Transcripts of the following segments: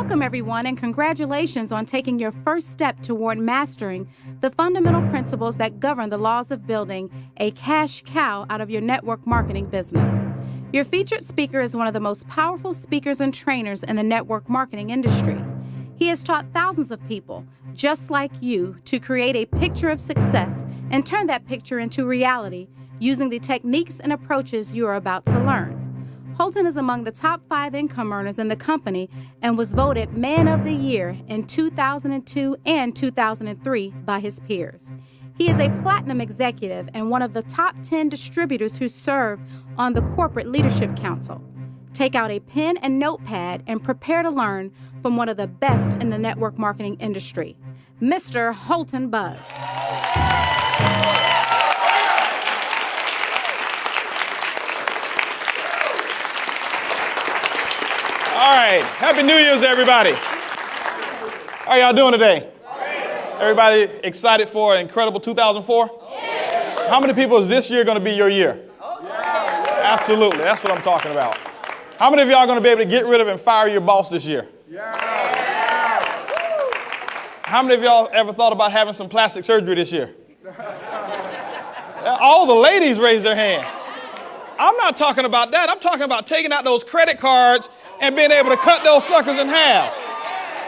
Welcome, everyone, and congratulations on taking your first step toward mastering the fundamental principles that govern the laws of building a cash cow out of your network marketing business. Your featured speaker is one of the most powerful speakers and trainers in the network marketing industry. He has taught thousands of people, just like you, to create a picture of success and turn that picture into reality using the techniques and approaches you are about to learn. Holton is among the top 5 income earners in the company and was voted Man of the Year in 2002 and 2003 by his peers. He is a platinum executive and one of the top 10 distributors who serve on the Corporate Leadership Council. Take out a pen and notepad and prepare to learn from one of the best in the network marketing industry, Mr. Holton Buggs. All right, Happy New Year's, everybody. How are y'all doing today? Everybody excited for an incredible 2004? Yeah. How many people is this year going to be your year? Yeah. Absolutely, that's what I'm talking about. How many of y'all are going to be able to get rid of and fire your boss this year? Yeah. How many of y'all ever thought about having some plastic surgery this year? All the ladies raise their hand. I'm not talking about that. I'm talking about taking out those credit cards and being able to cut those suckers in half.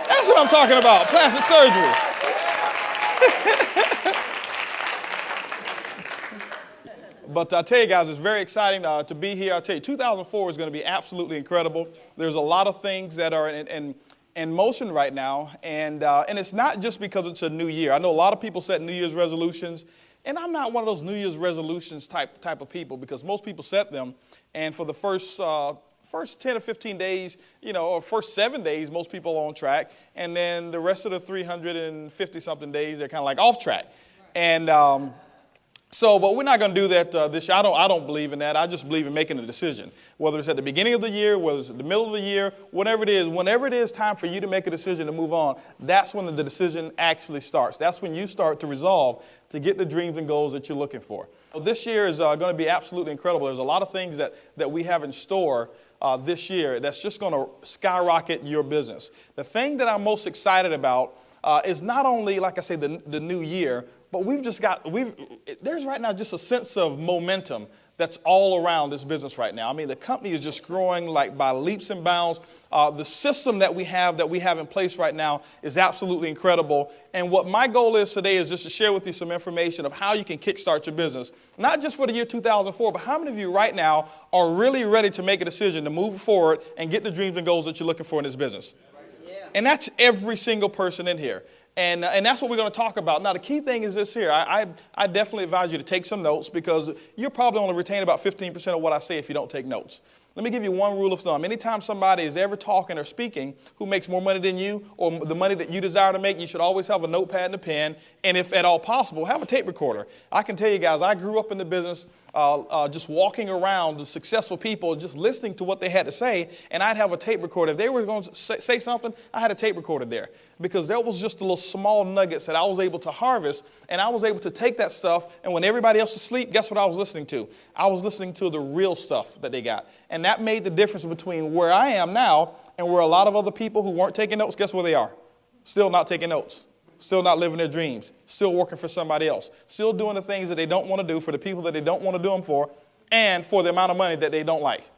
That's what I'm talking about, plastic surgery. But I tell you guys, it's very exciting to be here. I'll tell you, 2004 is going to be absolutely incredible. There's a lot of things that are in motion right now, and it's not just because it's a new year. I know a lot of people set New Year's resolutions, and I'm not one of those New Year's resolutions type of people, because most people set them, and for the first 10 or 15 days, or first 7 days, most people are on track. And then the rest of the 350-something days, they're kind of like off track. And but we're not going to do that this year. I don't believe in that. I just believe in making a decision. Whether it's at the beginning of the year, whether it's at the middle of the year, whenever it is time for you to make a decision to move on, that's when the decision actually starts. That's when you start to resolve to get the dreams and goals that you're looking for. This year is going to be absolutely incredible. There's a lot of things that we have in store this year that's just going to skyrocket your business. The thing that I'm most excited about is not only, like I say, the new year, but there's right now just a sense of momentum that's all around this business right now. I mean, the company is just growing like by leaps and bounds. The system that we have in place right now is absolutely incredible. And what my goal is today is just to share with you some information of how you can kickstart your business, not just for the year 2004, but how many of you right now are really ready to make a decision to move forward and get the dreams and goals that you're looking for in this business? Yeah. And that's every single person in here. And that's what we're going to talk about. Now, the key thing is this here. I definitely advise you to take some notes, because you'll probably only retain about 15% of what I say if you don't take notes. Let me give you one rule of thumb. Anytime somebody is ever talking or speaking who makes more money than you, or the money that you desire to make, you should always have a notepad and a pen, and if at all possible, have a tape recorder. I can tell you guys, I grew up in the business just walking around the successful people, just listening to what they had to say, and I'd have a tape recorder. If they were going to say something, I had a tape recorder there, because there was just a little small nuggets that I was able to harvest, and I was able to take that stuff, and when everybody else was asleep, guess what I was listening to? I was listening to the real stuff that they got. And that made the difference between where I am now and where a lot of other people who weren't taking notes, guess where they are? Still not taking notes. Still not living their dreams. Still working for somebody else. Still doing the things that they don't want to do for the people that they don't want to do them for, and for the amount of money that they don't like.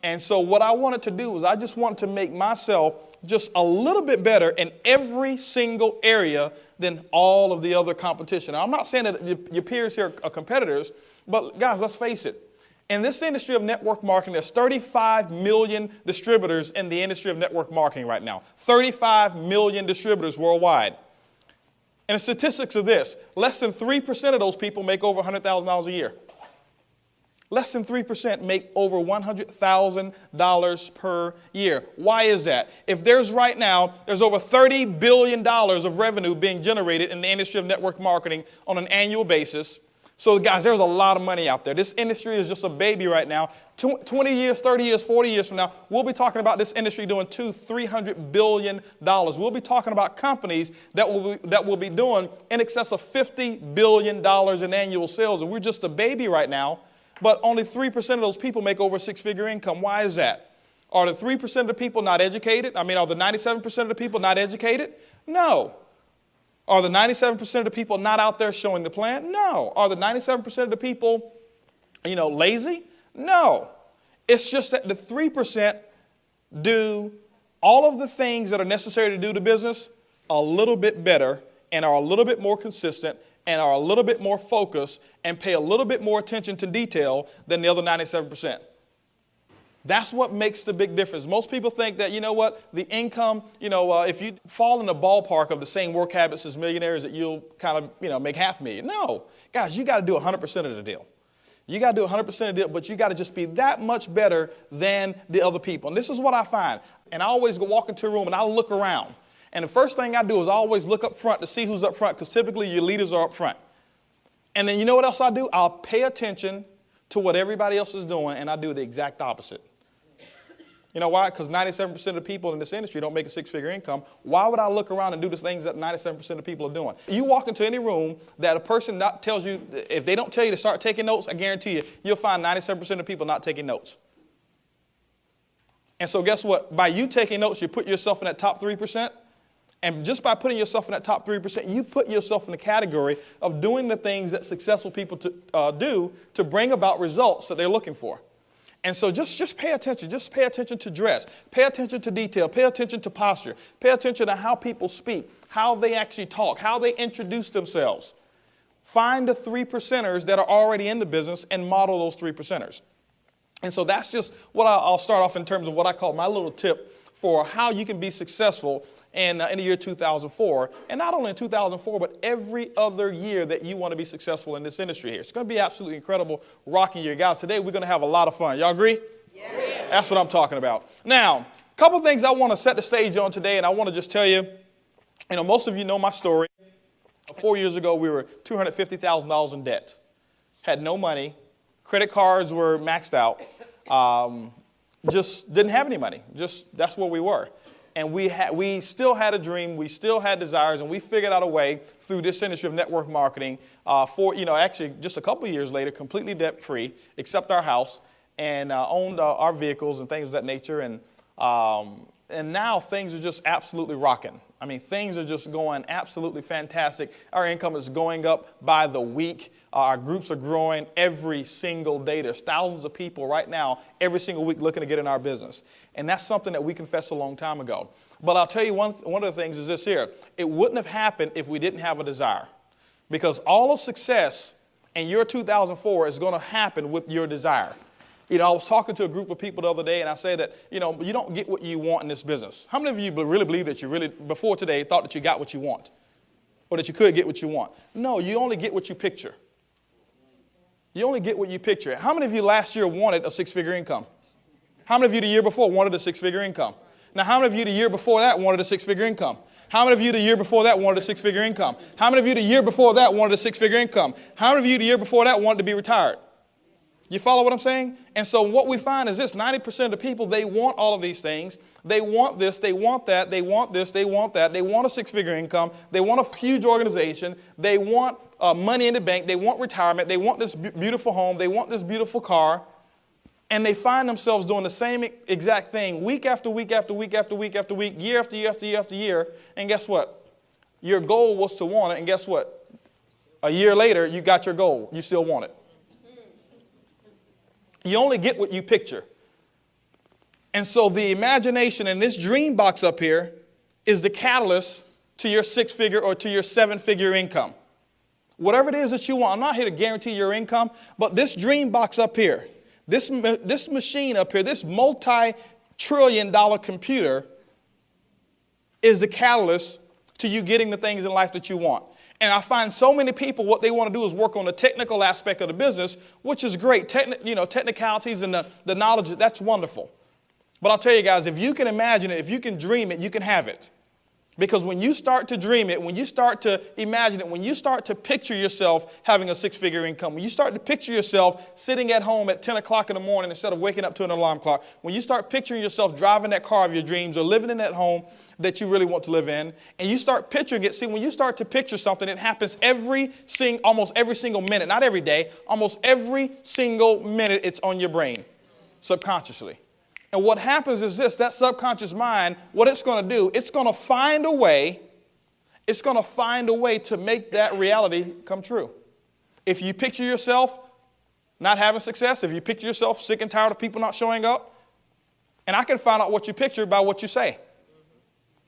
And so what I wanted to do was I just wanted to make myself just a little bit better in every single area than all of the other competition. Now, I'm not saying that your peers here are competitors, but guys, let's face it. In this industry of network marketing, there's 35 million distributors in the industry of network marketing right now. 35 million distributors worldwide. And the statistics are this: less than 3% of those people make over $100,000 a year. Less than 3% make over $100,000 per year. Why is that? If there's right now, there's over $30 billion of revenue being generated in the industry of network marketing on an annual basis. So guys, there's a lot of money out there. This industry is just a baby right now. 20 years, 30 years, 40 years from now, we'll be talking about this industry doing $200-300 billion. We'll be talking about companies that will be doing in excess of $50 billion in annual sales. And we're just a baby right now, but only 3% of those people make over a six-figure income. Why is that? Are the 3% of the people not educated? Are the 97% of the people not educated? No. Are the 97% of the people not out there showing the plan? No. Are the 97% of the people, lazy? No. It's just that the 3% do all of the things that are necessary to do the business a little bit better and are a little bit more consistent and are a little bit more focused and pay a little bit more attention to detail than the other 97%. That's what makes the big difference. Most people think that, the income, if you fall in the ballpark of the same work habits as millionaires, that you'll kind of, make $500,000. No, guys, you got to do 100% of the deal. You got to do 100% of the deal, but you got to just be that much better than the other people. And this is what I find. And I always walk into a room and I look around. And the first thing I do is I always look up front to see who's up front, because typically your leaders are up front. And then you know what else I do? I'll pay attention to what everybody else is doing, and I do the exact opposite. You know why? Because 97% of the people in this industry don't make a six-figure income. Why would I look around and do the things that 97% of people are doing? You walk into any room that a person not tells you, if they don't tell you to start taking notes, I guarantee you, you'll find 97% of people not taking notes. And so guess what? By you taking notes, you put yourself in that top 3%. And just by putting yourself in that top 3%, you put yourself in the category of doing the things that successful people do to bring about results that they're looking for. And so just pay attention. Just pay attention to dress. Pay attention to detail. Pay attention to posture. Pay attention to how people speak, how they actually talk, how they introduce themselves. Find the 3%ers that are already in the business and model those 3%ers. And so that's just what I'll start off in terms of what I call my little tip for how you can be successful in the year 2004. And not only in 2004, but every other year that you want to be successful in this industry here. It's going to be absolutely incredible, rocking year. Guys, today we're going to have a lot of fun. Y'all agree? Yes. That's what I'm talking about. Now, a couple of things I want to set the stage on today, and I want to just tell you, most of you know my story. 4 years ago, we were $250,000 in debt. Had no money. Credit cards were maxed out. Just didn't have any money. That's where we were. And we still had a dream, we still had desires, and we figured out a way through this industry of network marketing actually just a couple of years later, completely debt-free, except our house, and owned our vehicles and things of that nature. And now things are just absolutely rocking. Things are just going absolutely fantastic. Our income is going up by the week. Our groups are growing every single day. There's thousands of people right now, every single week, looking to get in our business. And that's something that we confessed a long time ago. But I'll tell you one of the things is this here. It wouldn't have happened if we didn't have a desire. Because all of success in your 2004 is going to happen with your desire. I was talking to a group of people the other day, and I said that, you don't get what you want in this business. How many of you really believe that you really, before today, thought that you got what you want? Or that you could get what you want? No, you only get what you picture. You only get what you picture. How many of you last year wanted a six-figure income? How many of you the year before wanted a six-figure income? Now, how many of you the year before that wanted a six-figure income? How many of you the year before that wanted a six-figure income? How many of you the year before that wanted a six-figure income? How many of you the year before that wanted to be retired? You follow what I'm saying? And so what we find is this: 90% of the people, they want all of these things. They want this, they want that, they want this, they want that. They want a six-figure income. They want a huge organization. They want money in the bank. They want retirement. They want this beautiful home. They want this beautiful car. And they find themselves doing the same exact thing week after week after week after week after week, year after year after year after year. And guess what? Your goal was to want it. And guess what? A year later, you got your goal. You still want it. You only get what you picture. And so the imagination in this dream box up here is the catalyst to your six-figure or to your seven-figure income. Whatever it is that you want. I'm not here to guarantee your income, but this dream box up here, this machine up here, this multi-trillion-dollar computer is the catalyst to you getting the things in life that you want. And I find so many people, what they want to do is work on the technical aspect of the business, which is great. Technicalities and the knowledge, that's wonderful. But I'll tell you guys, if you can imagine it, if you can dream it, you can have it. Because when you start to dream it, when you start to imagine it, when you start to picture yourself having a six-figure income, when you start to picture yourself sitting at home at 10 o'clock in the morning instead of waking up to an alarm clock, when you start picturing yourself driving that car of your dreams or living in that home that you really want to live in, and you start picturing it, see, when you start to picture something, it happens almost every single minute, not every day, almost every single minute it's on your brain, subconsciously. And what happens is this, that subconscious mind, what it's going to do, it's going to find a way to make that reality come true. If you picture yourself not having success, if you picture yourself sick and tired of people not showing up, and I can find out what you picture by what you say.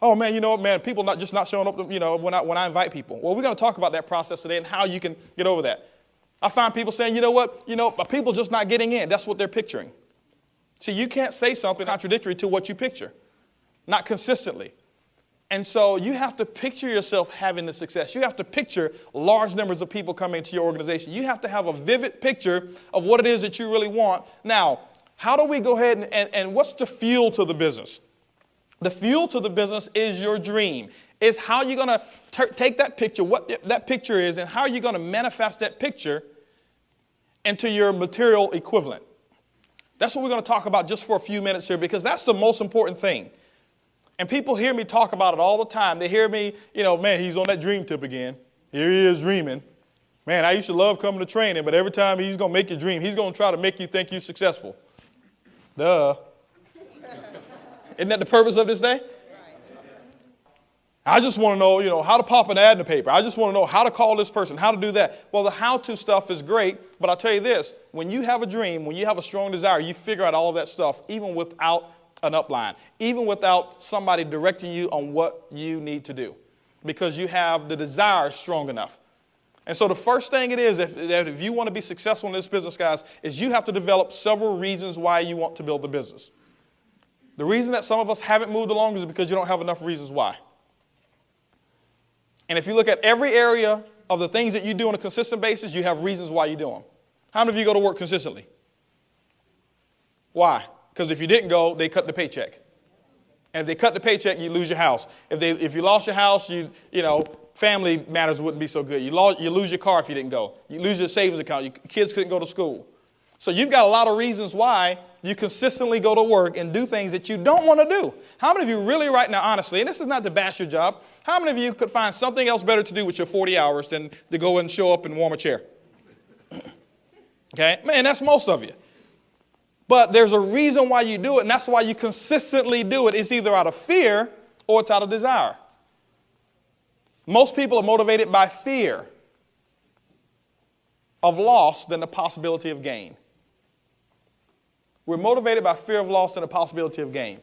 Oh, man, you know what, man, people not showing up, when I invite people. Well, we're going to talk about that process today and how you can get over that. I find people saying, you know what, people just not getting in. That's what they're picturing. See, you can't say something contradictory to what you picture, not consistently. And so you have to picture yourself having the success. You have to picture large numbers of people coming to your organization. You have to have a vivid picture of what it is that you really want. Now, how do we go ahead and what's the fuel to the business? The fuel to the business is your dream. It's how you're going to take that picture, what that picture is, and how you're going to manifest that picture into your material equivalent. That's what we're going to talk about just for a few minutes here, because that's the most important thing. And people hear me talk about it all the time. They hear me, man, he's on that dream tip again. Here he is dreaming. Man, I used to love coming to training, but every time he's going to make you dream, he's going to try to make you think you're successful. Duh. Isn't that the purpose of this day? I just want to know, how to pop an ad in the paper. I just want to know how to call this person, how to do that. Well, the how-to stuff is great, but I'll tell you this. When you have a dream, when you have a strong desire, you figure out all of that stuff, even without an upline, even without somebody directing you on what you need to do, because you have the desire strong enough. And so the first thing it is, that if you want to be successful in this business, guys, is you have to develop several reasons why you want to build the business. The reason that some of us haven't moved along is because you don't have enough reasons why. And if you look at every area of the things that you do on a consistent basis, you have reasons why you do them. How many of you go to work consistently? Why? Because if you didn't go, they cut the paycheck. And if they cut the paycheck, you lose your house. If you lost your house, family matters wouldn't be so good. You lose your car if you didn't go. You lose your savings account. Your kids couldn't go to school. So you've got a lot of reasons why you consistently go to work and do things that you don't want to do. How many of you really right now, honestly, and this is not to bash your job, how many of you could find something else better to do with your 40 hours than to go and show up and warm a chair? Okay? Man, that's most of you. But there's a reason why you do it, and that's why you consistently do it. It's either out of fear or it's out of desire. Most people are motivated by fear of loss than the possibility of gain. We're motivated by fear of loss and the possibility of gain.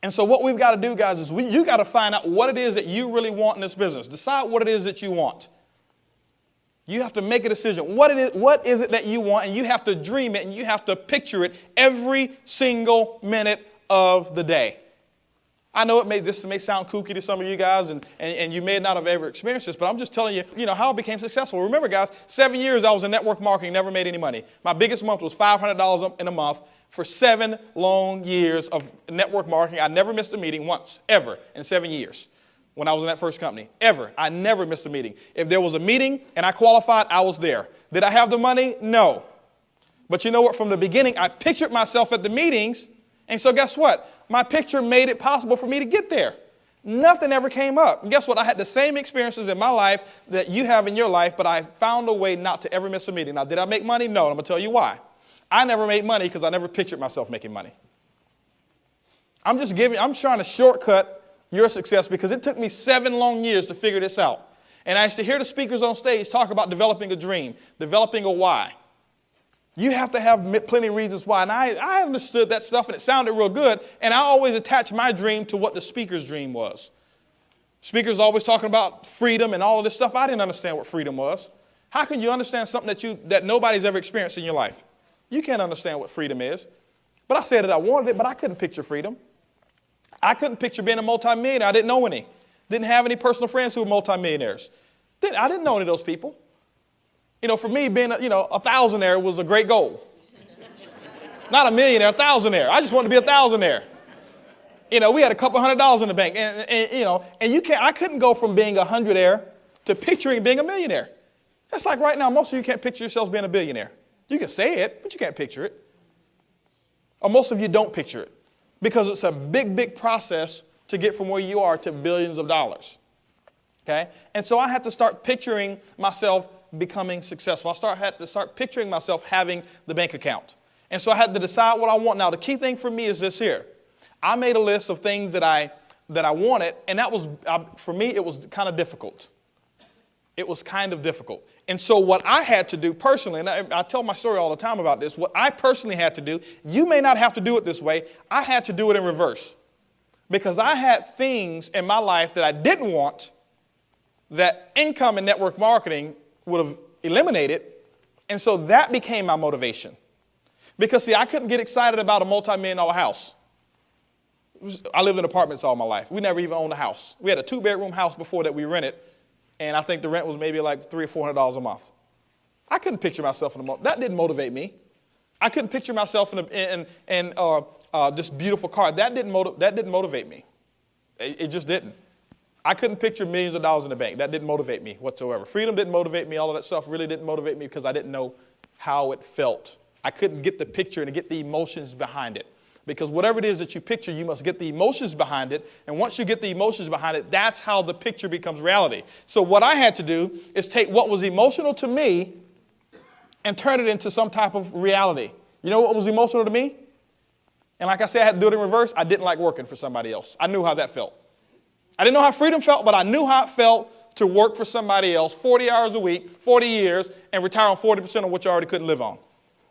And so what we've got to do, guys, is you got to find out what it is that you really want in this business. Decide what it is that you want. You have to make a decision. What is it that you want? And you have to dream it and you have to picture it every single minute of the day. I know this may sound kooky to some of you guys, and you may not have ever experienced this, but I'm just telling you, how I became successful. Remember, guys, 7 years I was in network marketing, never made any money. My biggest month was $500 in a month for 7 long years of network marketing. I never missed a meeting once, ever, in 7 years when I was in that first company. Ever. I never missed a meeting. If there was a meeting and I qualified, I was there. Did I have the money? No. But you know what? From the beginning, I pictured myself at the meetings, and so guess what? My picture made it possible for me to get there. Nothing ever came up. And guess what? I had the same experiences in my life that you have in your life, but I found a way not to ever miss a meeting. Now, did I make money? No. And I'm going to tell you why. I never made money because I never pictured myself making money. I'm trying to shortcut your success because it took me 7 long years to figure this out. And I used to hear the speakers on stage talk about developing a dream, developing a why. You have to have plenty of reasons why. And I understood that stuff, and it sounded real good. And I always attached my dream to what the speaker's dream was. Speakers always talking about freedom and all of this stuff. I didn't understand what freedom was. How can you understand something that nobody's ever experienced in your life? You can't understand what freedom is. But I said that I wanted it, but I couldn't picture freedom. I couldn't picture being a multimillionaire. I didn't know any. Didn't have any personal friends who were multimillionaires. I didn't know any of those people. For me, being a thousandaire was a great goal. Not a millionaire, a thousandaire. I just wanted to be a thousandaire. We had a couple $100 in the bank, I couldn't go from being a hundredaire to picturing being a millionaire. That's like right now, most of you can't picture yourselves being a billionaire. You can say it, but you can't picture it. Or most of you don't picture it because it's a big, big process to get from where you are to billions of dollars. Okay? And so I had to start picturing myself becoming successful. I had to start picturing myself having the bank account. And so I had to decide what I want. Now, the key thing for me is this here. I made a list of things that I wanted, and that was, for me, it was kind of difficult. It was kind of difficult. And so what I had to do personally, and I tell my story all the time about this, what I personally had to do, you may not have to do it this way, I had to do it in reverse. Because I had things in my life that I didn't want that income and network marketing would have eliminated. And so that became my motivation. Because, see, I couldn't get excited about a multi-million-dollar house. I lived in apartments all my life. We never even owned a house. We had a 2-bedroom house before that we rented, and I think the rent was maybe like $300 or $400 a month. I couldn't picture myself in a that didn't motivate me. I couldn't picture myself in this beautiful car. That didn't motivate me. It just didn't. I couldn't picture millions of dollars in the bank. That didn't motivate me whatsoever. Freedom didn't motivate me. All of that stuff really didn't motivate me because I didn't know how it felt. I couldn't get the picture and get the emotions behind it. Because whatever it is that you picture, you must get the emotions behind it. And once you get the emotions behind it, that's how the picture becomes reality. So what I had to do is take what was emotional to me and turn it into some type of reality. You know what was emotional to me? And like I said, I had to do it in reverse. I didn't like working for somebody else. I knew how that felt. I didn't know how freedom felt, but I knew how it felt to work for somebody else 40 hours a week, 40 years, and retire on 40% of what you already couldn't live on.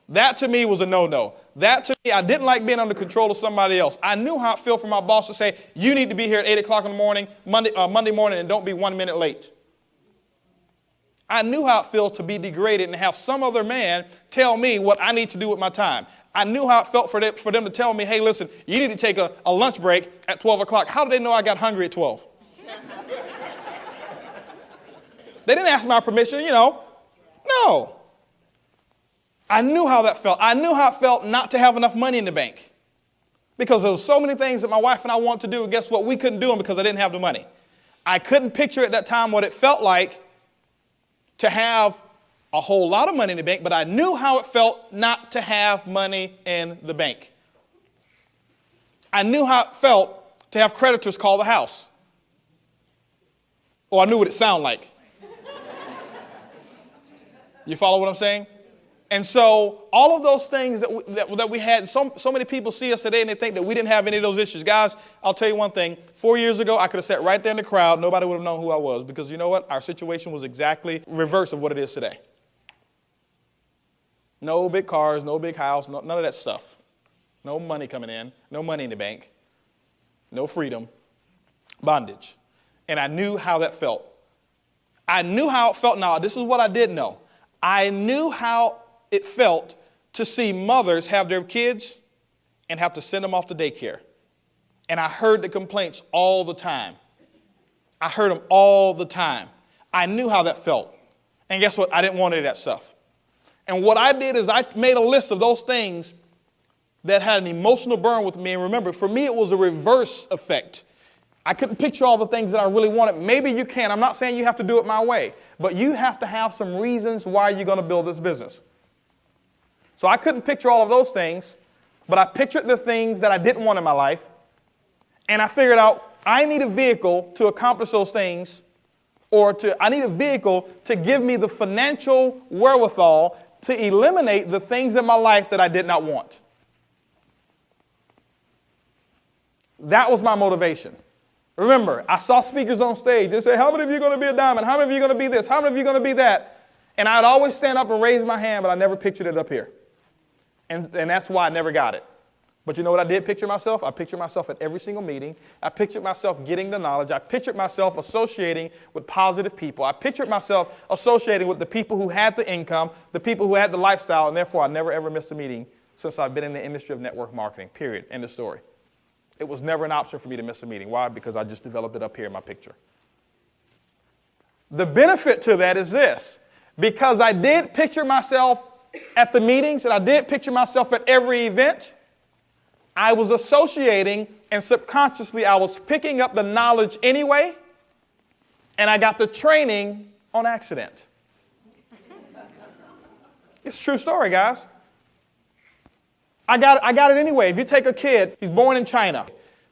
That to me was a no-no. That to me, I didn't like being under control of somebody else. I knew how it felt for my boss to say, you need to be here at 8 o'clock in the morning, Monday morning, and don't be 1 minute late. I knew how it felt to be degraded and have some other man tell me what I need to do with my time. I knew how it felt for them to tell me, hey, listen, you need to take a lunch break at 12 o'clock. How did they know I got hungry at 12? They didn't ask my permission, No. I knew how that felt. I knew how it felt not to have enough money in the bank. Because there were so many things that my wife and I wanted to do, and guess what? We couldn't do them because I didn't have the money. I couldn't picture at that time what it felt like to have a whole lot of money in the bank, but I knew how it felt not to have money in the bank. I knew how it felt to have creditors call the house. Or I knew what it sounded like. You follow what I'm saying? And so all of those things that we had, so many people see us today and they think that we didn't have any of those issues. Guys, I'll tell you one thing. 4 years ago, I could have sat right there in the crowd. Nobody would have known who I was because you know what? Our situation was exactly reverse of what it is today. No big cars, no big house, none of that stuff. No money coming in, no money in the bank, no freedom, bondage. And I knew how that felt. I knew how it felt. Now, this is what I did know. I knew how it felt to see mothers have their kids and have to send them off to daycare. And I heard the complaints all the time. I heard them all the time. I knew how that felt. And guess what? I didn't want any of that stuff. And what I did is I made a list of those things that had an emotional burn with me. And remember, for me, it was a reverse effect. I couldn't picture all the things that I really wanted. Maybe you can. I'm not saying you have to do it my way, but you have to have some reasons why you're going to build this business. So I couldn't picture all of those things, but I pictured the things that I didn't want in my life, and I figured out I need a vehicle to accomplish those things, I need a vehicle to give me the financial wherewithal to eliminate the things in my life that I did not want. That was my motivation. Remember, I saw speakers on stage. They say, how many of you are going to be a diamond? How many of you are going to be this? How many of you are going to be that? And I'd always stand up and raise my hand, but I never pictured it up here. And that's why I never got it. But you know what I did picture myself? I pictured myself at every single meeting. I pictured myself getting the knowledge. I pictured myself associating with positive people. I pictured myself associating with the people who had the income, the people who had the lifestyle, and therefore I never ever missed a meeting since I've been in the industry of network marketing, period. End of story. It was never an option for me to miss a meeting. Why? Because I just developed it up here in my picture. The benefit to that is this. Because I did picture myself at the meetings and I did picture myself at every event, I was associating and subconsciously I was picking up the knowledge anyway, and I got the training on accident. It's a true story, guys. I got it anyway. If you take a kid, he's born in China,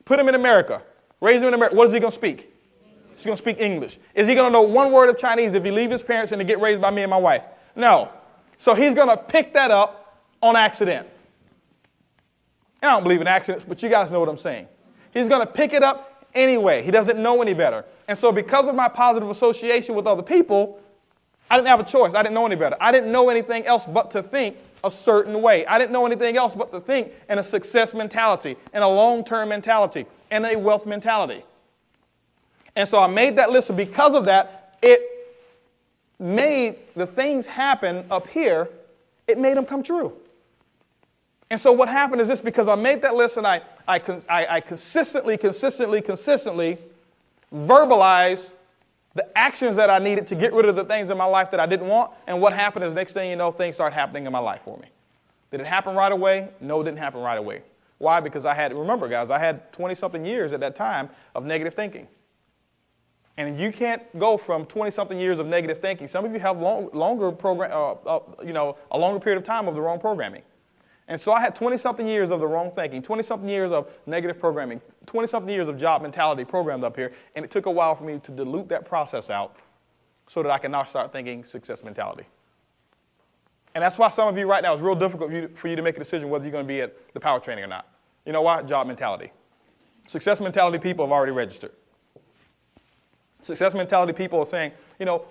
put him in America, raise him in America, what is he going to speak? He's going to speak English. Is he going to know one word of Chinese if he leaves his parents and to get raised by me and my wife? No. So he's going to pick that up on accident. And I don't believe in accidents, but you guys know what I'm saying. He's going to pick it up anyway. He doesn't know any better. And so because of my positive association with other people, I didn't have a choice. I didn't know any better. I didn't know anything else but to think a certain way. I didn't know anything else but to think in a success mentality, in a long-term mentality, and a wealth mentality. And so I made that list, and because of that, it made the things happen up here, it made them come true. And so what happened is this, because I made that list and I consistently verbalized the actions that I needed to get rid of the things in my life that I didn't want. And what happened is, next thing you know, things start happening in my life for me. Did it happen right away? No, it didn't happen right away. Why? Because remember guys, I had 20-something years at that time of negative thinking. And you can't go from 20-something years of negative thinking. Some of you have a longer period of time of the wrong programming. And so I had 20-something years of the wrong thinking, 20-something years of negative programming, 20-something years of job mentality programmed up here, and it took a while for me to dilute that process out so that I can now start thinking success mentality. And that's why some of you right now, it's real difficult for you to make a decision whether you're going to be at the power training or not. You know why? Job mentality. Success mentality people have already registered. Success mentality people are saying,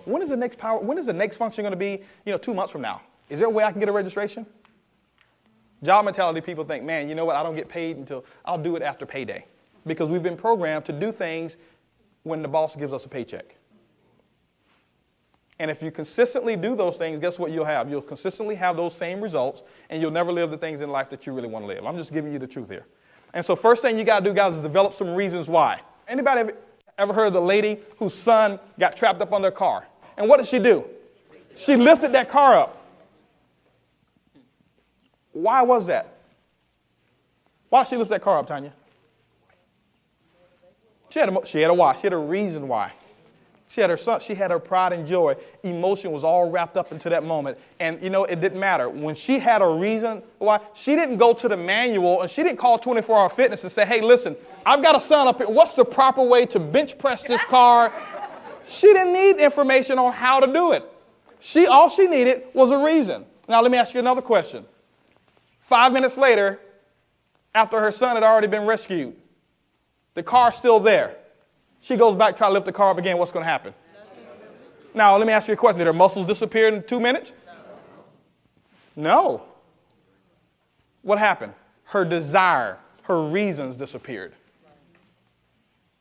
when is the next function going to be, 2 months from now? Is there a way I can get a registration? Job mentality people think, man, you know what, I don't get paid until I'll do it after payday. Because we've been programmed to do things when the boss gives us a paycheck. And if you consistently do those things, guess what you'll have? You'll consistently have those same results, and you'll never live the things in life that you really want to live. I'm just giving you the truth here. And so first thing you got to do, guys, is develop some reasons why. Anybody ever heard of the lady whose son got trapped up under a car? And what did she do? She lifted that car up. Why was that? Why did she lift that car up, Tanya? She had a why. She had a reason why. She had her son, she had her pride and joy. Emotion was all wrapped up into that moment. And, it didn't matter. When she had a reason why, she didn't go to the manual and she didn't call 24-Hour Fitness and say, hey, listen, I've got a son up here. What's the proper way to bench press this car? She didn't need information on how to do it. All she needed was a reason. Now, let me ask you another question. 5 minutes later, after her son had already been rescued, the car's still there. She goes back, try to lift the car up again. What's going to happen? Now, let me ask you a question. Did her muscles disappear in 2 minutes? No. What happened? Her desire, her reasons disappeared.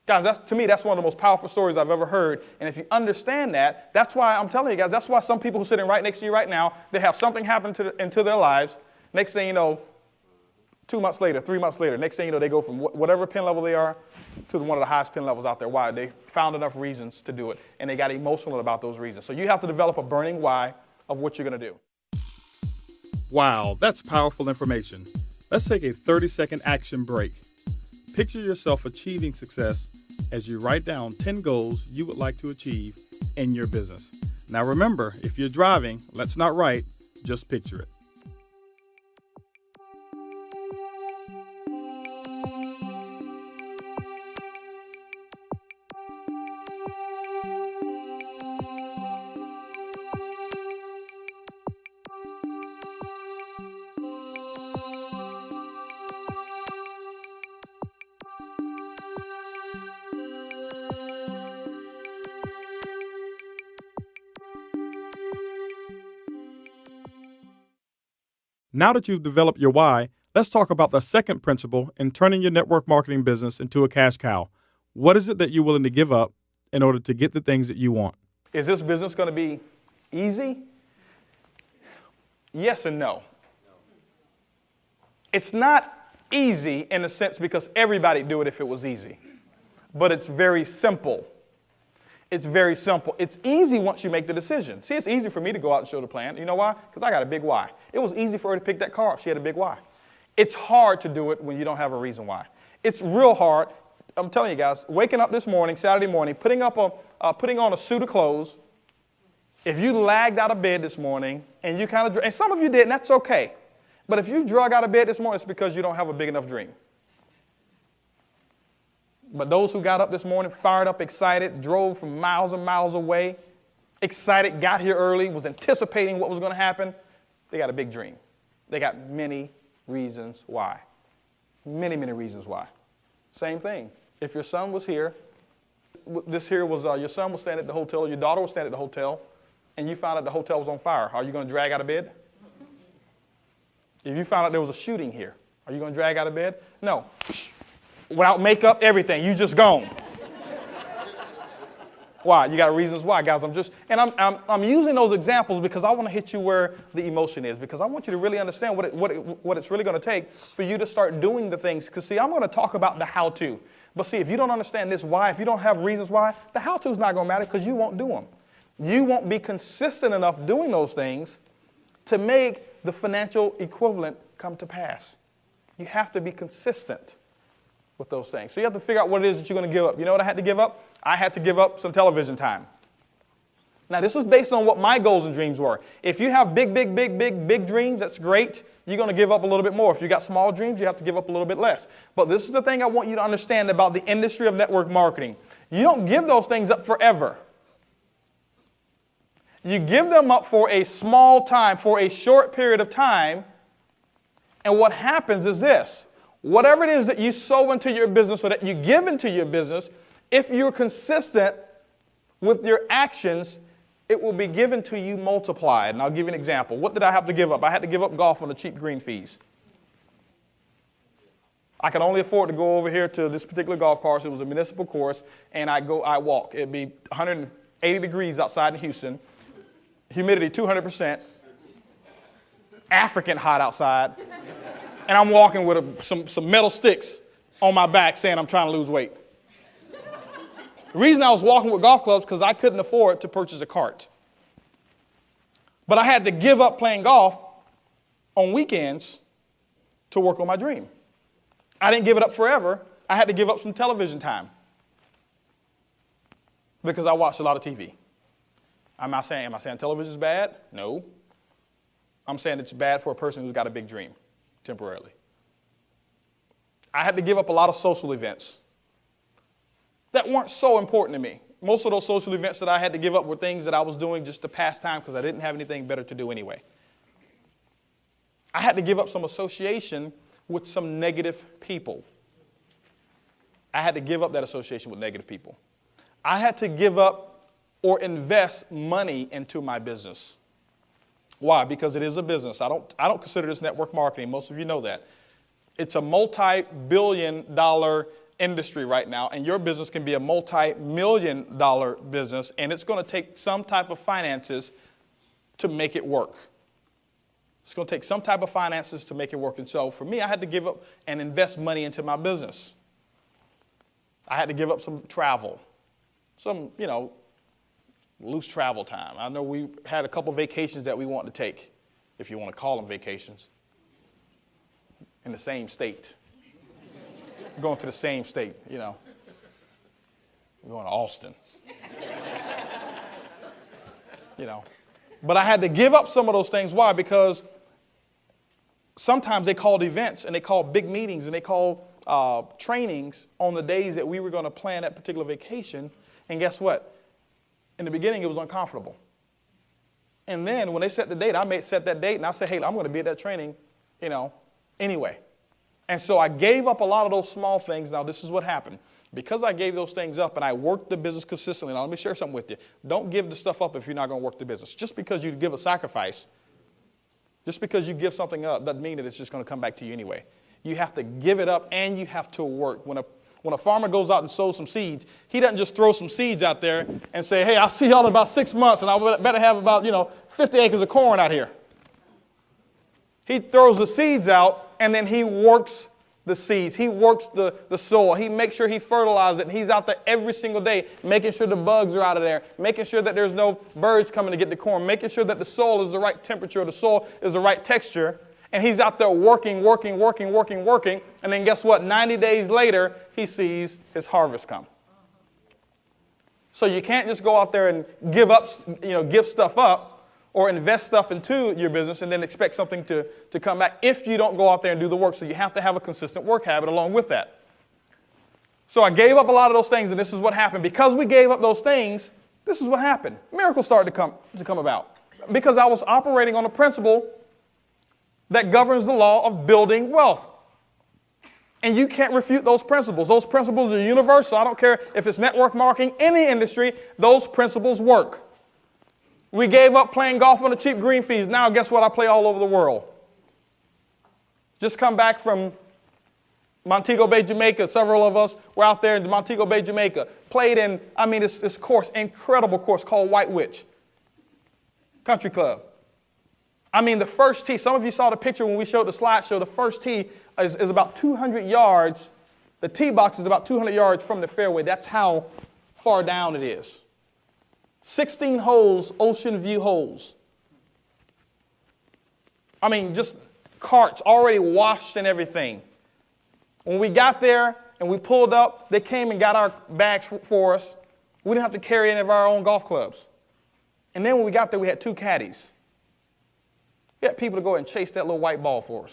Guys, to me, that's one of the most powerful stories I've ever heard. And if you understand that, that's why I'm telling you guys, that's why some people who are sitting right next to you right now, they have something happen into their lives. Next thing you know, 2 months later, 3 months later, next thing you know, they go from whatever pin level they are to one of the highest pin levels out there. Why? They found enough reasons to do it, and they got emotional about those reasons. So you have to develop a burning why of what you're going to do. Wow, that's powerful information. Let's take a 30-second action break. Picture yourself achieving success as you write down 10 goals you would like to achieve in your business. Now remember, if you're driving, let's not write, just picture it. Now that you've developed your why, let's talk about the second principle in turning your network marketing business into a cash cow. What is it that you're willing to give up in order to get the things that you want? Is this business going to be easy? Yes and no. It's not easy in a sense because everybody'd do it if it was easy. But it's very simple. It's very simple. It's easy once you make the decision. See, it's easy for me to go out and show the plan. You know why? Because I got a big why. It was easy for her to pick that car up. She had a big why. It's hard to do it when you don't have a reason why. It's real hard. I'm telling you guys, waking up this morning, Saturday morning, putting on a suit of clothes. If you lagged out of bed this morning and you and some of you did, and that's okay. But if you drug out of bed this morning, it's because you don't have a big enough dream. But those who got up this morning, fired up, excited, drove from miles and miles away, excited, got here early, was anticipating what was going to happen, they got a big dream. They got many reasons why. Many, many reasons why. Same thing. If your son was here, this here was your son was staying at the hotel, your daughter was staying at the hotel, and you found out the hotel was on fire, are you going to drag out of bed? If you found out there was a shooting here, are you going to drag out of bed? No. Without makeup, everything, you just gone. Why? You got reasons why, guys. I'm using those examples because I want to hit you where the emotion is, because I want you to really understand what it's really going to take for you to start doing the things. Because, see, I'm going to talk about the how-to. But, see, if you don't understand this why, if you don't have reasons why, the how-to is not going to matter because you won't do them. You won't be consistent enough doing those things to make the financial equivalent come to pass. You have to be consistent with those things. So you have to figure out what it is that you're going to give up. You know what I had to give up? I had to give up some television time. Now, this was based on what my goals and dreams were. If you have big dreams, that's great. You're going to give up a little bit more. If you got small dreams, you have to give up a little bit less. But this is the thing I want you to understand about the industry of network marketing. You don't give those things up forever. You give them up for a small time, for a short period of time. And what happens is this. Whatever it is that you sow into your business or that you give into your business, if you're consistent with your actions, it will be given to you multiplied. And I'll give you an example. What did I have to give up? I had to give up golf on the cheap green fees. I could only afford to go over here to this particular golf course. It was a municipal course, and I walk. It'd be 180 degrees outside in Houston, humidity 200%, African hot outside, and I'm walking with some metal sticks on my back saying I'm trying to lose weight. The reason I was walking with golf clubs because I couldn't afford to purchase a cart. But I had to give up playing golf on weekends to work on my dream. I didn't give it up forever. I had to give up some television time because I watched a lot of TV. Am I saying television is bad? No. I'm saying it's bad for a person who's got a big dream temporarily. I had to give up a lot of social events that weren't so important to me. Most of those social events that I had to give up were things that I was doing just to pass time because I didn't have anything better to do anyway. I had to give up some association with some negative people. I had to give up that association with negative people. I had to give up or invest money into my business. Why? Because it is a business. I don't consider this network marketing. Most of you know that. It's a multi-billion-dollar industry right now, and your business can be a multi-million-dollar business, and it's going to take some type of finances to make it work. It's going to take some type of finances to make it work. And so for me, I had to give up and invest money into my business. I had to give up some travel, some, loose travel time. I know we had a couple vacations that we wanted to take, if you want to call them vacations, in the same state. Going to the same state, We're going to Austin. But I had to give up some of those things. Why? Because sometimes they called events and they called big meetings and they called trainings on the days that we were going to plan that particular vacation. And guess what? In the beginning, it was uncomfortable. And then when they set the date, I may set that date and I say, hey, I'm going to be at that training, anyway. And so I gave up a lot of those small things. Now, this is what happened. Because I gave those things up and I worked the business consistently. Now, let me share something with you. Don't give the stuff up if you're not going to work the business. Just because you give a sacrifice, just because you give something up doesn't mean that it's just going to come back to you anyway. You have to give it up and you have to work. When a farmer goes out and sows some seeds, he doesn't just throw some seeds out there and say, hey, I'll see y'all in about 6 months and I better have about, 50 acres of corn out here. He throws the seeds out and then he works the seeds. He works the soil. He makes sure he fertilizes it. And he's out there every single day making sure the bugs are out of there, making sure that there's no birds coming to get the corn, making sure that the soil is the right temperature, the soil is the right texture. And he's out there working. And then guess what? 90 days later, he sees his harvest come. So you can't just go out there and give stuff up or invest stuff into your business and then expect something to come back if you don't go out there and do the work. So you have to have a consistent work habit along with that. So I gave up a lot of those things, and this is what happened. Because we gave up those things, this is what happened. Miracles started to come about. Because I was operating on a principle that governs the law of building wealth. And you can't refute those principles. Those principles are universal. I don't care if it's network marketing, any industry, those principles work. We gave up playing golf on the cheap green fees. Now guess what? I play all over the world. Just come back from Montego Bay, Jamaica. Several of us were out there in Montego Bay, Jamaica. Played in, this course, incredible course called White Witch Country Club. The first tee, some of you saw the picture when we showed the slideshow. The first tee is about 200 yards. The tee box is about 200 yards from the fairway. That's how far down it is. 16 holes, ocean view holes. Just carts already washed and everything. When we got there and we pulled up, they came and got our bags for us. We didn't have to carry any of our own golf clubs. And then when we got there, we had 2 caddies. We had people to go and chase that little white ball for us.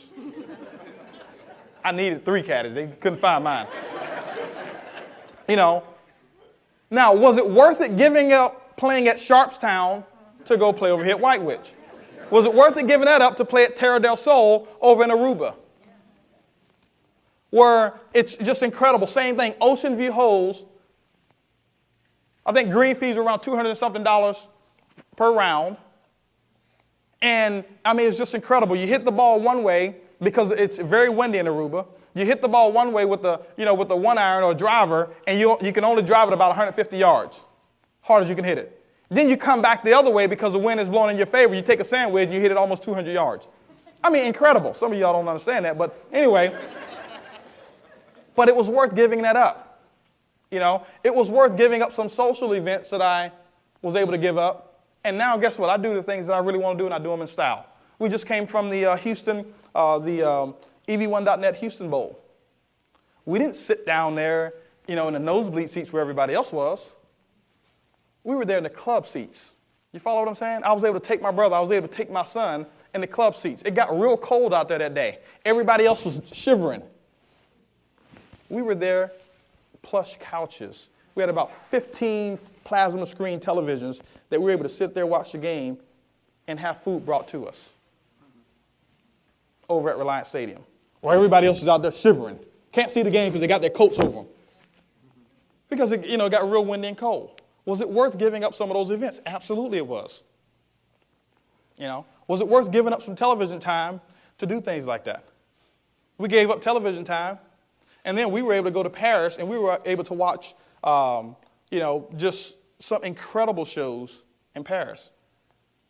I needed 3 caddies. They couldn't find mine. Now, was it worth it giving up playing at Sharpstown to go play over here at White Witch? Was it worth it giving that up to play at Terra del Sol over in Aruba? Where it's just incredible. Same thing, ocean view holes. I think green fees were around $200 and something per round. And it's just incredible. You hit the ball one way because it's very windy in Aruba. You hit the ball one way with the 1-iron or a driver, and you can only drive it about 150 yards, hard as you can hit it. Then you come back the other way because the wind is blowing in your favor. You take a sand wedge and you hit it almost 200 yards. Incredible. Some of y'all don't understand that, but anyway. But it was worth giving that up. It was worth giving up some social events that I was able to give up. And now guess what? I do the things that I really want to do, and I do them in style. We just came from the EV1.net Houston Bowl. We didn't sit down there, in the nosebleed seats where everybody else was. We were there in the club seats. You follow what I'm saying? I was able to take my brother, I was able to take my son in the club seats. It got real cold out there that day. Everybody else was shivering. We were there, plush couches. We had about 15 plasma screen televisions that we were able to sit there, watch the game, and have food brought to us over at Reliance Stadium. While everybody else is out there shivering. Can't see the game because they got their coats over them. Because it got real windy and cold. Was it worth giving up some of those events? Absolutely it was. Was it worth giving up some television time to do things like that? We gave up television time. And then we were able to go to Paris, and we were able to watch, just some incredible shows in Paris.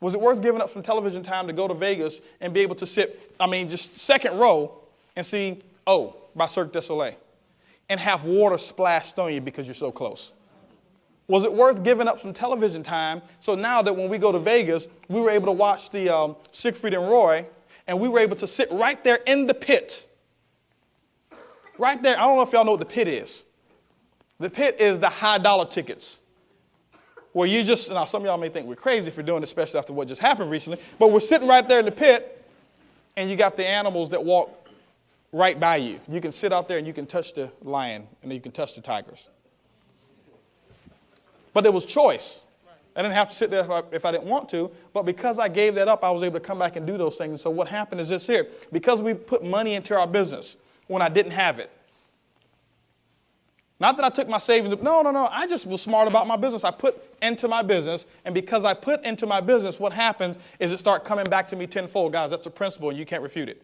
Was it worth giving up some television time to go to Vegas and be able to sit, just second row and see, by Cirque du Soleil, and have water splashed on you because you're so close? Was it worth giving up some television time so now that when we go to Vegas, we were able to watch the Siegfried and Roy, and we were able to sit right there in the pit? Right there, I don't know if y'all know what the pit is. The pit is the high dollar tickets. Where now some of y'all may think we're crazy for doing this, especially after what just happened recently, but we're sitting right there in the pit, and you got the animals that walk right by you. You can sit out there and you can touch the lion, and then you can touch the tigers. But there was choice. I didn't have to sit there if I didn't want to, but because I gave that up, I was able to come back and do those things. And so what happened is this here. Because we put money into our business when I didn't have it. Not that I took my savings. No. I just was smart about my business. I put into my business, and because I put into my business, what happens is it starts coming back to me tenfold. Guys, that's a principle, and you can't refute it.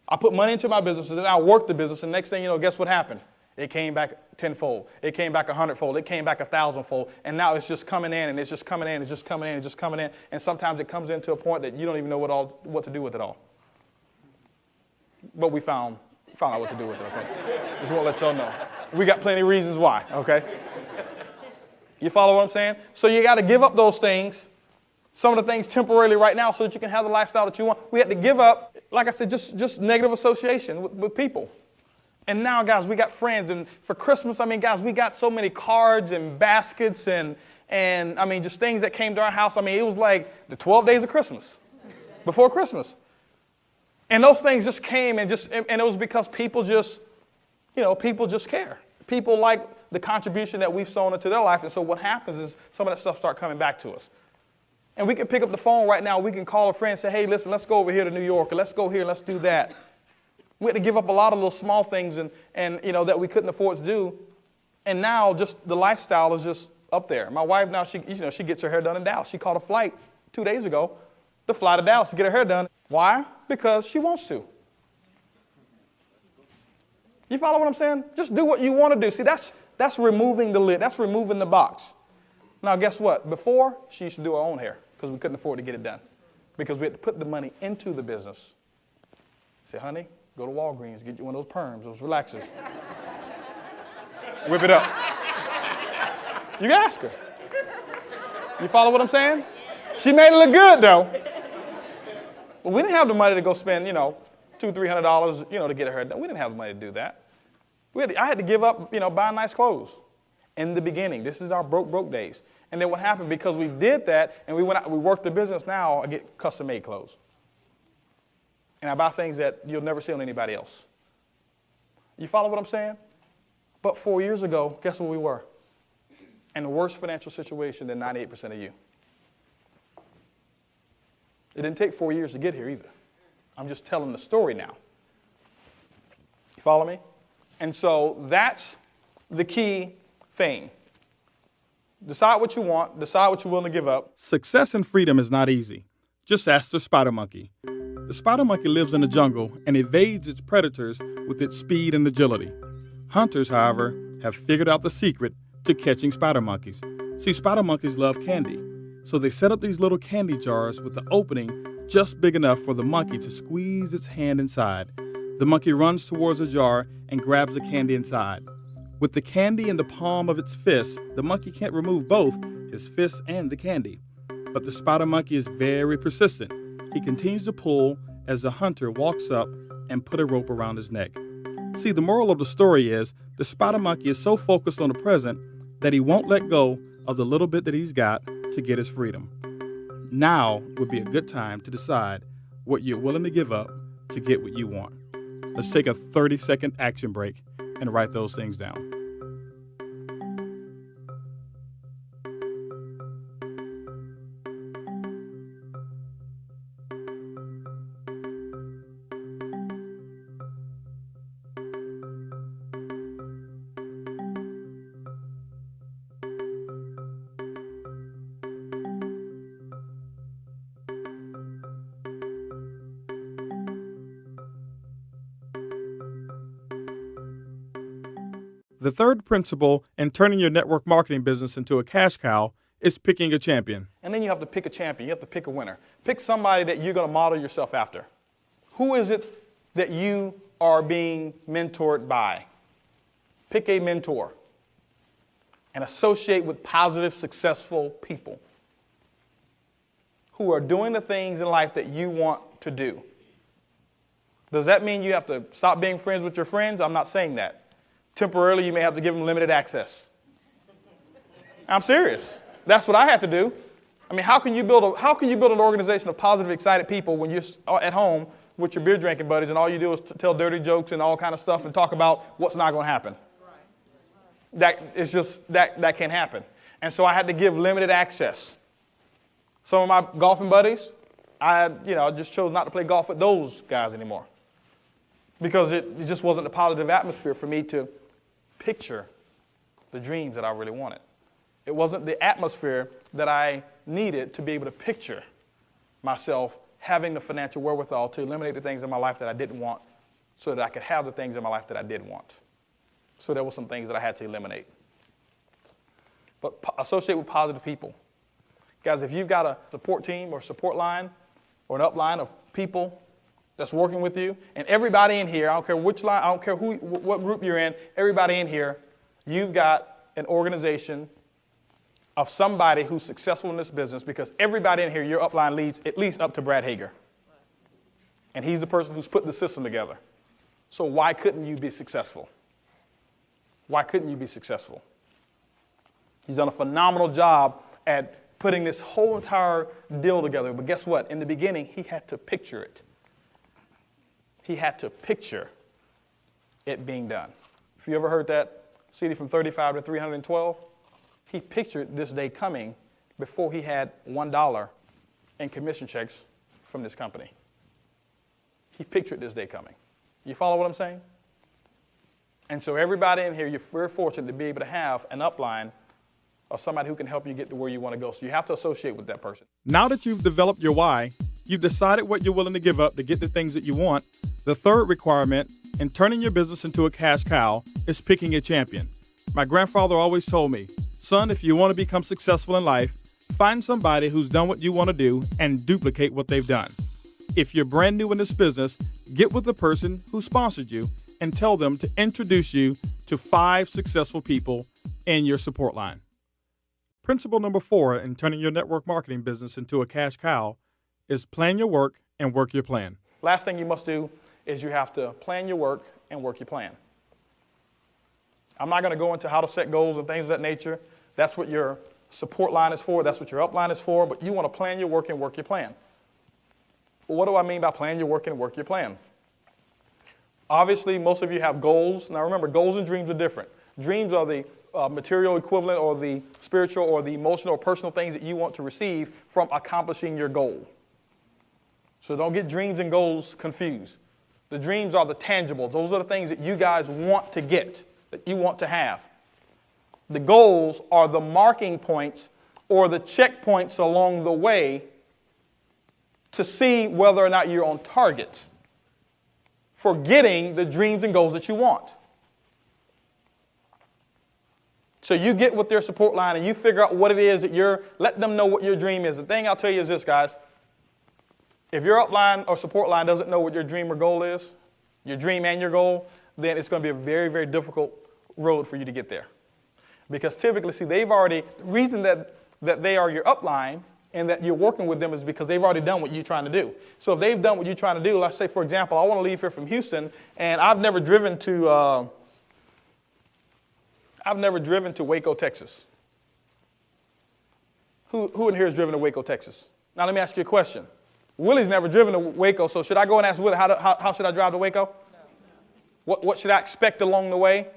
I put money into my business, and then I worked the business, and next thing you know, guess what happened? It came back tenfold. It came back 100-fold. It came back 1,000-fold. And now it's just coming in, and it's just coming in, it's just coming in, it's just coming in. And sometimes it comes into a point that you don't even know what to do with it all. But we found out what to do with it, okay? Just want to let y'all know. We got plenty of reasons why, okay? You follow what I'm saying? So you got to give up those things, some of the things temporarily right now so that you can have the lifestyle that you want. We had to give up, like I said, just negative association with people. And now, guys, we got friends. And for Christmas, guys, we got so many cards and baskets and just things that came to our house. It was like the 12 days of Christmas, before Christmas. And those things just came and it was because people just care. People like the contribution that we've sown into their life. And so what happens is some of that stuff start coming back to us. And we can pick up the phone right now. We can call a friend and say, hey, listen, let's go over here to New York, or let's go here, let's do that. We had to give up a lot of little small things and that we couldn't afford to do. And now just the lifestyle is just up there. My wife now, she gets her hair done in Dallas. She caught a flight 2 days ago to fly to Dallas to get her hair done. Why? Because she wants to. You follow what I'm saying? Just do what you want to do. See, that's removing the lid. That's removing the box. Now, guess what? Before, she used to do her own hair because we couldn't afford to get it done because we had to put the money into the business. Say, honey, go to Walgreens, get you one of those perms, those relaxers. Whip it up. You can ask her. You follow what I'm saying? She made it look good, though. But we didn't have the money to go spend, $200, $300, to get her hair done. We didn't have the money to do that. I had to give up, buying nice clothes in the beginning. This is our broke days. And then what happened, because we did that and we went out, we worked the business, now I get custom-made clothes. And I buy things that you'll never see on anybody else. You follow what I'm saying? But 4 years ago, guess where we were? In a worse financial situation than 98% of you. It didn't take 4 years to get here either. I'm just telling the story now. You follow me? And so that's the key thing. Decide what you want. Decide what you're willing to give up. Success and freedom is not easy. Just ask the spider monkey. The spider monkey lives in the jungle and evades its predators with its speed and agility. Hunters, however, have figured out the secret to catching spider monkeys. See, spider monkeys love candy, so they set up these little candy jars with the opening just big enough for the monkey to squeeze its hand inside. The monkey runs towards the jar and grabs the candy inside. With the candy in the palm of its fist, the monkey can't remove both his fist and the candy. But the spider monkey is very persistent. He continues to pull as the hunter walks up and put a rope around his neck. See, the moral of the story is the spider monkey is so focused on the present that he won't let go of the little bit that he's got to get his freedom. Now would be a good time to decide what you're willing to give up to get what you want. Let's take a 30-second action break and write those things down. The third principle in turning your network marketing business into a cash cow is picking a champion. And then you have to pick a champion. You have to pick a winner. Pick somebody that you're going to model yourself after. Who is it that you are being mentored by? Pick a mentor and associate with positive, successful people who are doing the things in life that you want to do. Does that mean you have to stop being friends with your friends? I'm not saying that. Temporarily, you may have to give them limited access. I'm serious. That's what I have to do. I mean, how can you build an organization of positive, excited people when you're at home with your beer drinking buddies and all you do is tell dirty jokes and all kind of stuff and talk about what's not going to happen? That can't happen. And so I had to give limited access. Some of my golfing buddies, I just chose not to play golf with those guys anymore because it just wasn't a positive atmosphere for me to picture the dreams that I really wanted. It wasn't the atmosphere that I needed to be able to picture myself having the financial wherewithal to eliminate the things in my life that I didn't want so that I could have the things in my life that I did want. So there were some things that I had to eliminate. But associate with positive people. Guys, if you've got a support team or support line or an upline of people that's working with you, and everybody in here, I don't care which line, I don't care what group you're in, everybody in here, you've got an organization of somebody who's successful in this business because everybody in here, your upline leads at least up to Brad Hager. And he's the person who's put the system together. So why couldn't you be successful? Why couldn't you be successful? He's done a phenomenal job at putting this whole entire deal together. But guess what? In the beginning, he had to picture it. He had to picture it being done. If you ever heard that CD from 35 to 312, he pictured this day coming before he had $1 in commission checks from this company. He pictured this day coming. You follow what I'm saying? And so everybody in here, you're very fortunate to be able to have an upline or somebody who can help you get to where you want to go. So you have to associate with that person. Now that you've developed your why, you've decided what you're willing to give up to get the things that you want, the third requirement in turning your business into a cash cow is picking a champion. My grandfather always told me, son, if you want to become successful in life, find somebody who's done what you want to do and duplicate what they've done. If you're brand new in this business, get with the person who sponsored you and tell them to introduce you to 5 successful people in your support line. Principle number 4 in turning your network marketing business into a cash cow is plan your work and work your plan. Last thing you must do is you have to plan your work and work your plan. I'm not going to go into how to set goals and things of that nature. That's what your support line is for. That's what your upline is for. But you want to plan your work and work your plan. Well, what do I mean by plan your work and work your plan? Obviously, most of you have goals. Now remember, goals and dreams are different. Dreams are the material equivalent or the spiritual or the emotional or personal things that you want to receive from accomplishing your goal. So don't get dreams and goals confused. The dreams are the tangibles. Those are the things that you guys want to get, that you want to have. The goals are the marking points or the checkpoints along the way to see whether or not you're on target for getting the dreams and goals that you want. So you get with their support line and you figure out what it is that let them know what your dream is. The thing I'll tell you is this, guys. If your upline or support line doesn't know what your dream or goal is, your dream and your goal, then it's going to be a very, very difficult road for you to get there. Because typically, see, the reason that they are your upline and that you're working with them is because they've already done what you're trying to do. So if they've done what you're trying to do, let's say, for example, I want to leave here from Houston, and I've never driven to Waco, Texas. Who in here has driven to Waco, Texas? Now, let me ask you a question. Willie's never driven to Waco, so should I go and ask Willie, how should I drive to Waco? No. What should I expect along the way?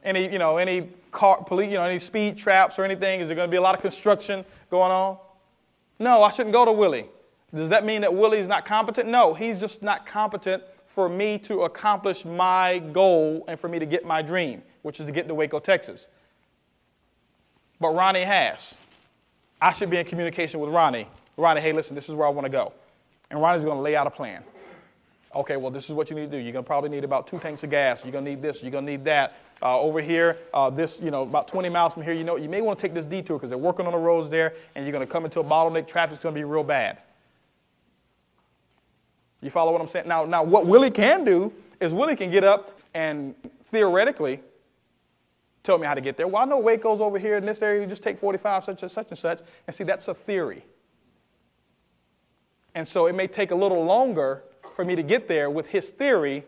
Any car, police, any speed traps or anything? Is there going to be a lot of construction going on? No, I shouldn't go to Willie. Does that mean that Willie's not competent? No, he's just not competent for me to accomplish my goal and for me to get my dream, which is to get to Waco, Texas. But Ronnie has. I should be in communication with Ronnie. Ronnie, hey, listen, this is where I want to go. And Ronnie's going to lay out a plan. Okay, well, this is what you need to do. You're going to probably need about 2 tanks of gas. You're going to need this. You're going to need that. Over here, about 20 miles from here, you may want to take this detour because they're working on the roads there, and you're going to come into a bottleneck. Traffic's going to be real bad. You follow what I'm saying? Now, what Willie can do is Willie can get up and theoretically tell me how to get there. Well, I know Waco's over here in this area. You just take 45, such and such. And see, that's a theory. And so it may take a little longer for me to get there with his theory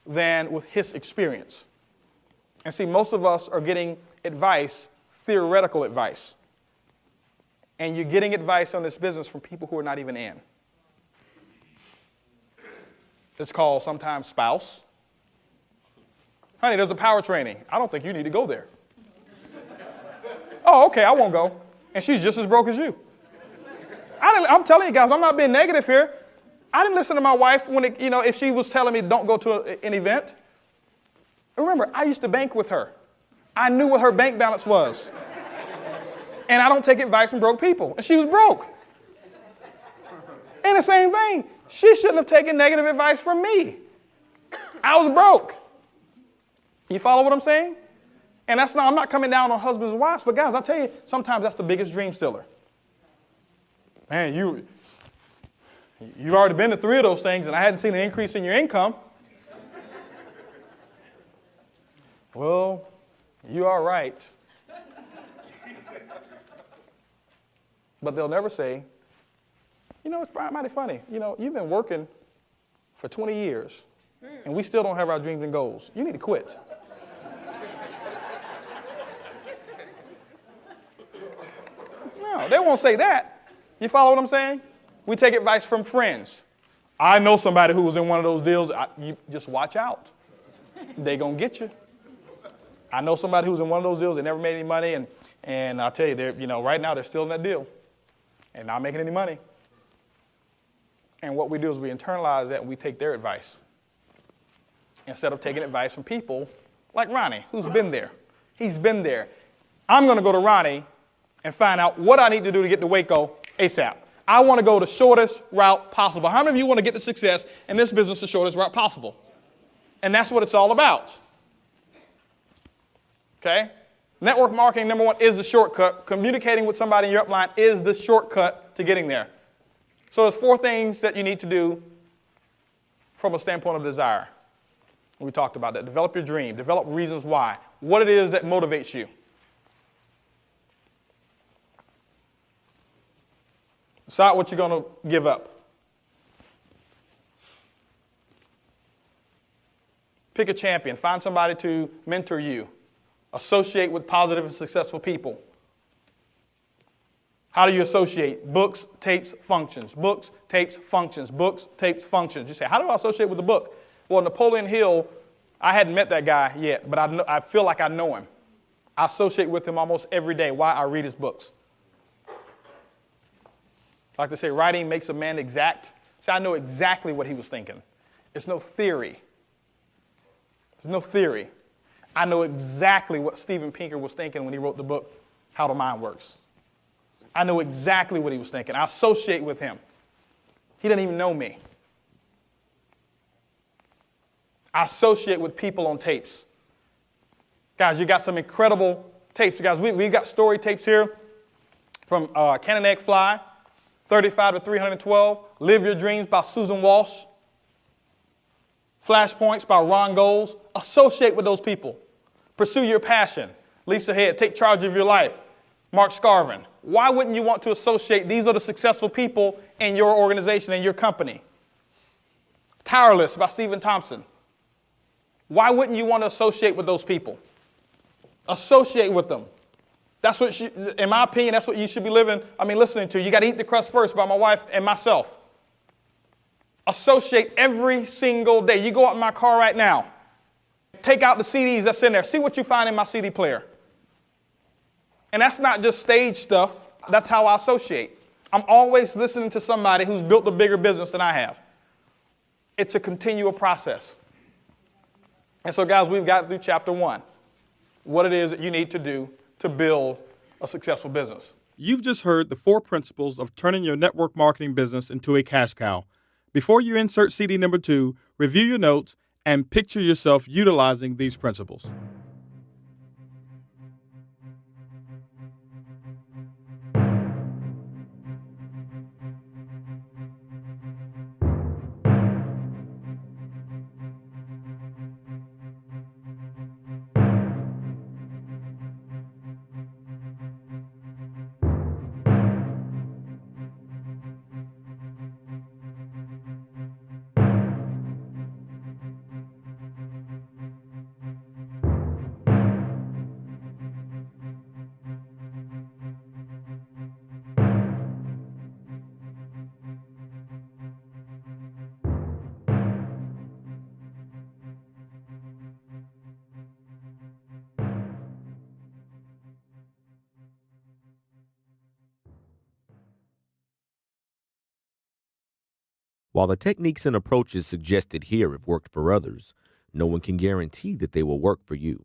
than with his experience. And see, most of us are getting advice, theoretical advice. And you're getting advice on this business from people who are not even in. It's called sometimes spouse. Honey, there's a power training. I don't think you need to go there. Oh, okay, I won't go. And she's just as broke as you. I'm telling you guys, I'm not being negative here. I didn't listen to my wife when if she was telling me don't go to an event. Remember, I used to bank with her. I knew what her bank balance was. And I don't take advice from broke people. And she was broke. And the same thing, she shouldn't have taken negative advice from me. I was broke. You follow what I'm saying? And I'm not coming down on husbands and wives, but guys, I'll tell you, sometimes that's the biggest dream stealer. Man, you've already been to 3 of those things, and I hadn't seen an increase in your income. Well, you are right. But they'll never say, it's mighty funny. You've been working for 20 years, and we still don't have our dreams and goals. You need to quit. No, they won't say that. You follow what I'm saying? We take advice from friends. I know somebody who was in one of those deals. You just watch out. They're going to get you. I know somebody who was in one of those deals. They never made any money. And I'll tell you, right now they're still in that deal and not making any money. And what we do is we internalize that and we take their advice. instead of taking advice from people like Ronnie, who's been there. He's been there. I'm going to go to Ronnie and find out what I need to do to get to Waco ASAP. I want to go the shortest route possible. How many of you want to get to success in this business the shortest route possible? And that's what it's all about. Okay? Network marketing, number one, is the shortcut. Communicating with somebody in your upline is the shortcut to getting there. So there's 4 things that you need to do from a standpoint of desire. We talked about that. Develop your dream. Develop reasons why. What it is that motivates you. Decide what you're going to give up. Pick a champion. Find somebody to mentor you. Associate with positive and successful people. How do you associate? Books, tapes, functions. Books, tapes, functions. Books, tapes, functions. You say, how do I associate with the book? Well, Napoleon Hill, I hadn't met that guy yet, but I feel like I know him. I associate with him almost every day. Why? I read his books. Like they say, writing makes a man exact. See, I know exactly what he was thinking. It's no theory. There's no theory. I know exactly what Steven Pinker was thinking when he wrote the book, How the Mind Works. I know exactly what he was thinking. I associate with him. He didn't even know me. I associate with people on tapes. Guys, you got some incredible tapes. Guys, we've got story tapes here from Cannon Egg Fly, 35 to 312, Live Your Dreams by Susan Walsh, Flashpoints by Ron Goles. Associate with those people. Pursue your passion. Lisa Head, Take Charge of Your Life, Mark Scarvin. Why wouldn't you want to associate? These are the successful people in your organization, in your company. Tireless by Stephen Thompson. Why wouldn't you want to associate with those people? Associate with them. That's what, in my opinion, that's what you should be listening to. You got to Eat the Crust First by my wife and myself. Associate every single day. You go out in my car right now. Take out the CDs that's in there. See what you find in my CD player. And that's not just stage stuff. That's how I associate. I'm always listening to somebody who's built a bigger business than I have. It's a continual process. And so, guys, we've got through chapter 1. What it is that you need to do to build a successful business. You've just heard the 4 principles of turning your network marketing business into a cash cow. Before you insert CD number 2, review your notes and picture yourself utilizing these principles. While the techniques and approaches suggested here have worked for others, no one can guarantee that they will work for you.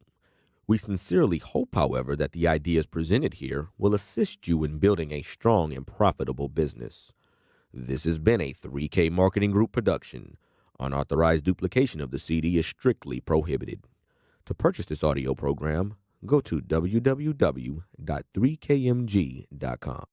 We sincerely hope, however, that the ideas presented here will assist you in building a strong and profitable business. This has been a 3K Marketing Group production. Unauthorized duplication of the CD is strictly prohibited. To purchase this audio program, go to www.3kmg.com.